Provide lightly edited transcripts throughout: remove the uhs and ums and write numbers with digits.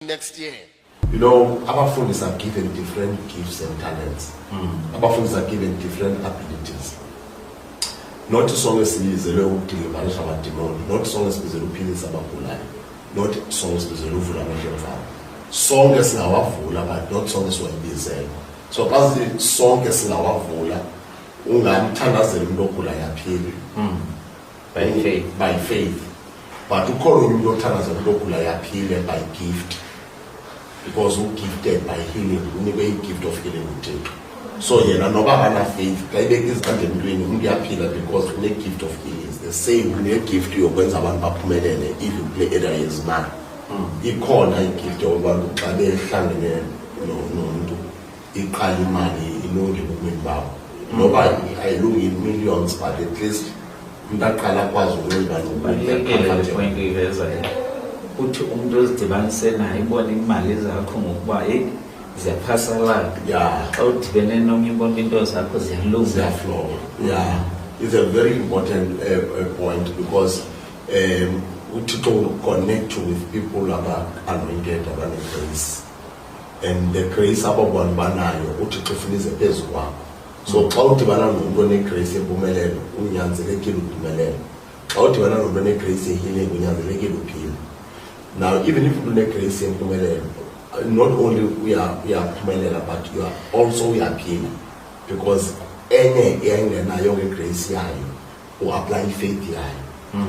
next year. You know, Abefundisi are given different gifts and talents. Abefundisi are given different abilities. Not songs sizele ukudilivanisha amadimoni, not songs bizele uphilisa abagulayo, not songs bizele uvula amehlo emfana. Sonke singawavula but not songs wayibizela. So xa sonke singawavula ungamthandazela umuntu ogulayo aphile by faith. But ukhona umuntu othandazela umuntu ogulayo aphile by gift. Because who gifted by healing, unikwe gift of healing uThixo. So yena noba bana faith, xa ibeka izandla emntwini uyaphila because une gift of healing. It's the same une gift yokwenza abantu baphumelele if you play area yezimali. Ikhona igift yokubantu xa behlangene nomuntu iqala imali ilunge ebomini babo. Noba ayilungi millions but at least umuntu aqala akwazi ukwenza lokho. Uthi umuntu ozidibanise naye ibona imali zakho ngokuba ziyaphasala. Xa udibene nomnye ibona into zakho ziyalunga. Yeah, it's a very important point because uThixo will connect you with people anointed grace, and the grace ababona banayo uThixo ufuna ize phezu kwakho. So xa udibana nomuntu onegrace empumelelo unyanzelekile uphumelele. Xa udibana nomuntu onegrace healing unyanzelekile uphile. Now, even if you make grace and not only we are pumelela, but you are also we are healing. Because any grace or apply faith.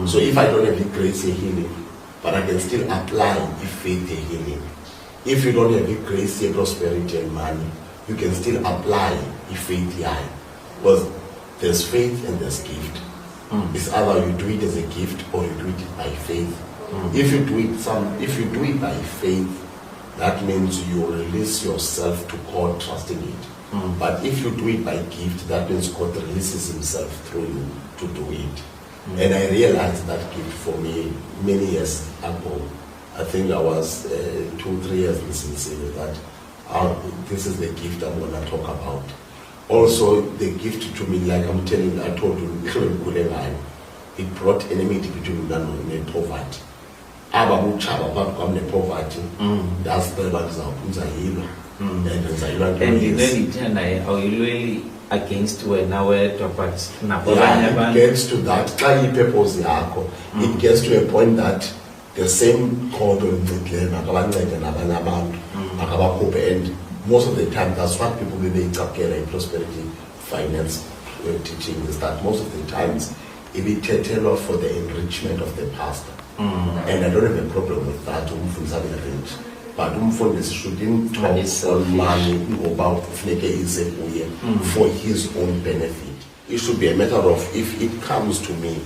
So if I don't have the grace and healing, but I can still apply the faith and healing. If you don't have the grace and prosperity and money, you can still apply the faith. Because there's faith and there's gift. It's either you do it as a gift or you do it by faith. If you do it by faith, that means you release yourself to God, trusting it. But if you do it by gift, that means God releases himself through you to do it. And I realized that gift for me many years ago. I think I was 2-3 years listening that this is the gift I'm going to talk about. Also, the gift to me, like I'm telling you, I told you, it brought enmity between me and poverty. Ababuchaba abantu kwamne poverty ndasicela ngizawuphunzayilwa and then are you really against wena wedwa but nabanye abantu gets to that xa ipurpose yakho it gets to a point that the same God oncedile akabancede nabanye abantu akabakhuphe, and most of the time that's what people bebeyicapkela in prosperity finance teaching is that most of the times it be tailored for the enrichment of the pastor. And I don't have a problem with that. But umfundisi shouldn't talk on money about for his own benefit. It should be a matter of, if it comes to me,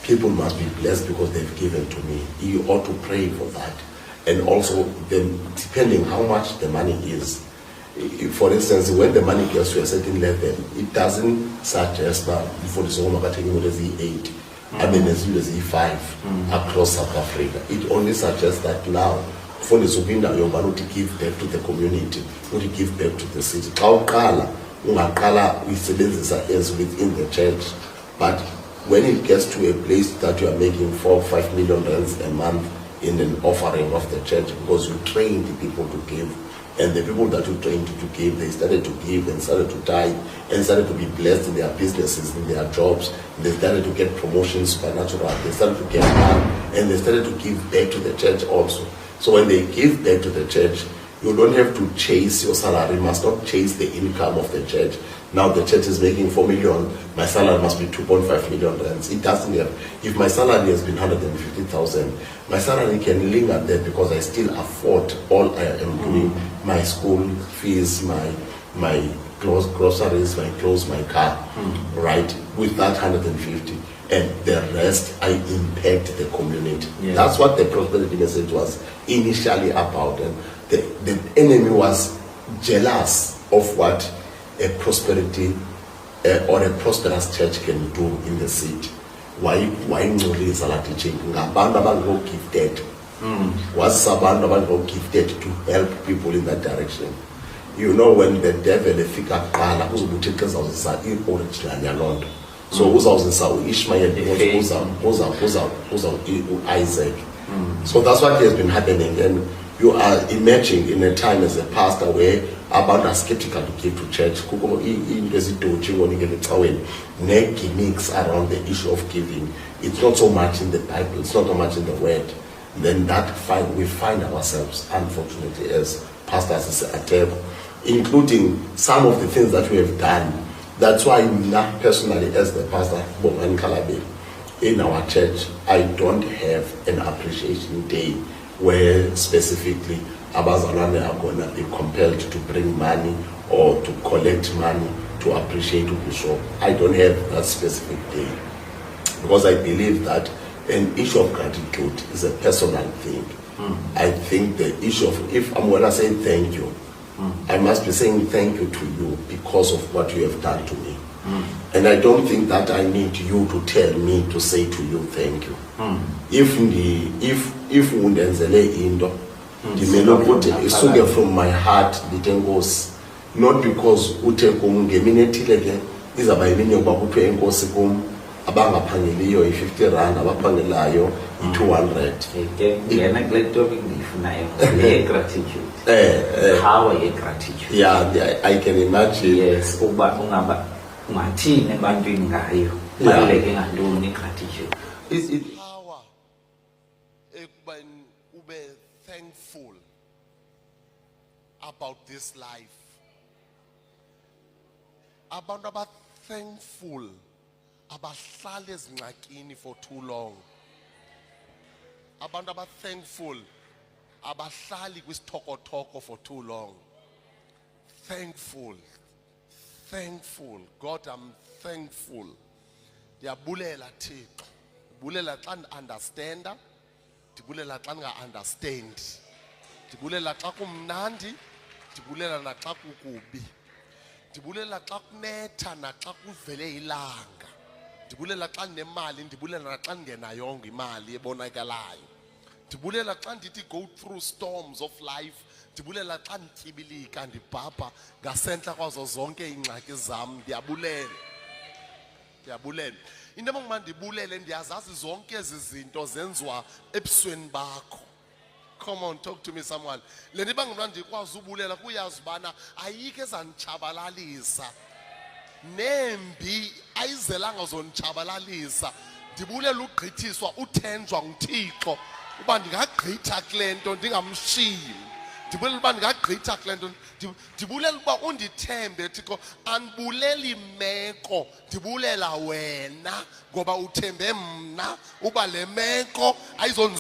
people must be blessed because they've given to me. You ought to pray for that. And also, then depending how much the money is. For instance, when the money gets to a certain level, it doesn't suggest that for the zone of taking what is E8. I mean, as well as E5 across South Africa. It only suggests that now, for the Zubinda, you're going to give back to the community, or to give back to the city. Is within the church. But when it gets to a place that you are making 4 or 5 million rands a month in an offering of the church, because you train the people to give, and the people that you trained to give, they started to give and started to die and started to be blessed in their businesses, in their jobs. They started to get promotions supernatural. They started to get money, and they started to give back to the church also. So when they give back to the church, you don't have to chase your salary. You must not chase the income of the church. Now the church is making 4 million. My salary must be 2.5 million rands. It doesn't have. If my salary has been 150,000, my salary can linger there because I still afford all I am doing. My school fees, my groceries, my clothes, my car, right? With that 150, and the rest I impact the community. That's what the prosperity message was initially about, and the enemy was jealous of what a prosperity or a prosperous church can do in the city. Why is a teaching? Ngabantu gifted. Was abantu abantu gifted to help people in that direction. You know, when the devil fika qala uzobuthi uzawuzisa i-original yalonto. So uzawuzisa uIshmael uza Isaac. So that's what has been happening, and you are emerging in a time as a pastor where abantu are skeptical to give to church. Kukho into ezidotshi ngonikela ecaweni, ne-gimmicks around the issue of giving. It's not so much in the Bible, it's not so much in the word. Then we find ourselves, unfortunately, as pastors at table, including some of the things that we have done. That's why now, personally, as the pastor in our church, I don't have an appreciation day where specifically abazalwane are going to be compelled to bring money or to collect money to appreciate Ubisho. I don't have that specific day, because I believe that an issue of gratitude is a personal thing. I think the issue of, if I'm going to say thank you, I must be saying thank you to you because of what you have done to me. And I don't think that I need you to tell me to say to you thank you. If undenzele into, dimele ukuthi isuke from my heart ndithi enkosi, not because uthe kum ngemini ethile ke izaba yimini yokuba kuthiwe enkosi kum abangaphangeliyo i-50 rand, abaphangelayo i-200. Ngena kule topic ndiyifunayo le gratitude. Power ye gratitude. Yeah, I can imagine. Yes, ukuba ungathini ebantwini ngayo. Kubaluleke ngantoni gratitude. Is it power ekubeni ube thankful about this life? Abantu aba thankful abahlali ezingxakini for too long. Abantu aba thankful abahlali kwisithokotoko for too long. Thankful. God, I'm thankful. Ndiyabulela Thixo. Ndibulela xa ndi-understanda, ndibulela xa ndinga-understand. Ndibulela xa kumnandi, ndibulela naxa kukubi. Ndibulela xa kunetha naxa kuvele ilanga. Ndibulela xa ndinemali, ndibulela naxa ndingenayongo imali ebonakalayo. Ndibulela xa ndithi go through storms of life. Ndibulela xa ndityibilika ndibhabha ngasentla kwazo zonke iingxaki zam. Ndiyabulela. Into emanguma ndibulele, ndiyazazi zonke ezi zinto zenziwa ebusweni bakho. Come on, talk to me someone. Le nto ibangela ndikwazi ubulela kuyazi ubana ayikho ezanditshabalalisa. Nembi ayizelanga zonditshabalalisa. Ndibulela ugqithiswa uthenjwa nguThixo uba ndingagqitha kule nto ndingamshiyi. Ndibulela uba ndingagqitha kule nto. Ndibulela uba undithembe Thixo. Andibuleli imeko, ndibulela wena ngoba uthembe mna uba le meko ayizonz